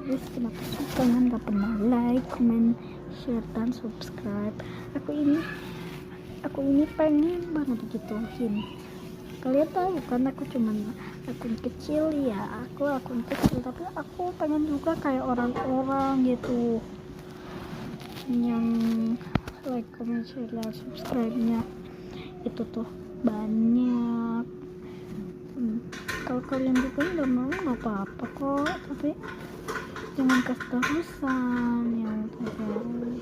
terus kenapa sih kalian gak pernah like, comment, share, dan subscribe? Aku ini pengen banget digituin. Kalian tahu kan aku cuman akun kecil ya, aku akun kecil, tapi aku pengen juga kayak orang-orang gitu yang like, comment, share, dan subscribe-nya itu tuh banyak. Kalau kalian juga nggak mau nggak apa-apa kok, tapi jangan keterusan yang terbaru.